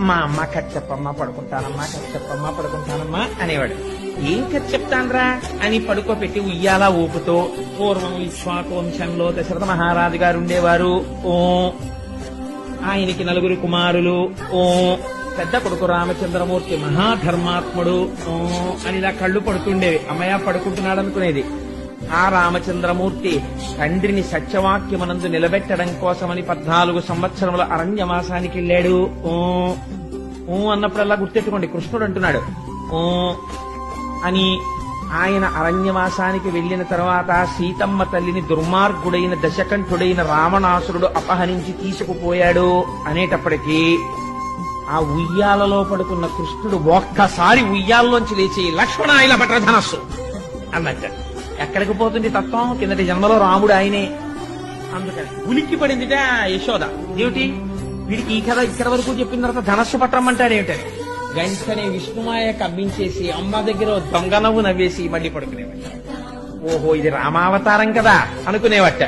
మా అమ్మ కథ చెప్పమ్మా పడుకుంటానమ్మా, కథ చెప్పమ్మా పడుకుంటానమ్మా అనేవాడు. ఏం కథ చెప్తాన్రా అని పడుకోబెట్టి ఉయ్యాల ఊపుతో, పూర్వం ఇక్ష్వాకు వంశంలో దశరథ మహారాజు గారు ఉండేవారు, ఓ ఆయనకి 9 కుమారులు, ఓ పెద్ద కొడుకు రామచంద్రమూర్తి మహాధర్మాత్ముడు, ఓ అని ఇలా కళ్ళు పడుతుండేవి. అమ్మయ్య పడుకుంటున్నాడు అనుకునేది. ఆ రామచంద్రమూర్తి తండ్రిని సత్యవాక్యమనందు నిలబెట్టడం కోసమని 14 సంవత్సరముల అరణ్యవాసానికి వెళ్ళాడు. ఓ ఓ అన్నప్పుడల్లా గుర్తెట్టుకోండి, కృష్ణుడు అంటున్నాడు ఓ అని. ఆయన అరణ్యవాసానికి వెళ్లిన తర్వాత సీతమ్మ తల్లిని దుర్మార్గుడైన దశకంఠుడైన రావణాసురుడు అపహరించి తీసుకుపోయాడు అనేటప్పటికీ ఆ ఉయ్యాలలో పడుకున్న కృష్ణుడు ఒక్కసారి ఉయ్యాల్లోంచి లేచి లక్ష్మణ ఇలా పట్ల ధనస్సు అన్నట్ట. ఎక్కడికి పోతుంది తత్వం? కిందటి జన్మలో రాముడు ఆయనే. అందుకని ఉలిక్కి పడిందిట యశోద. ఏమిటి వీడికి ఈ కథ ఇక్కడ వరకు చెప్పిన తర్వాత ధనస్సు పట్టమంటాడేమిటని వెంటనే విష్ణుమాయ కవ్వించేసి అమ్మ దగ్గర దొంగ నవ్వు నవ్వేసి మళ్ళీ పడుకునేవాడు. ఓహో ఇది రామావతారం కదా అనుకునేవట.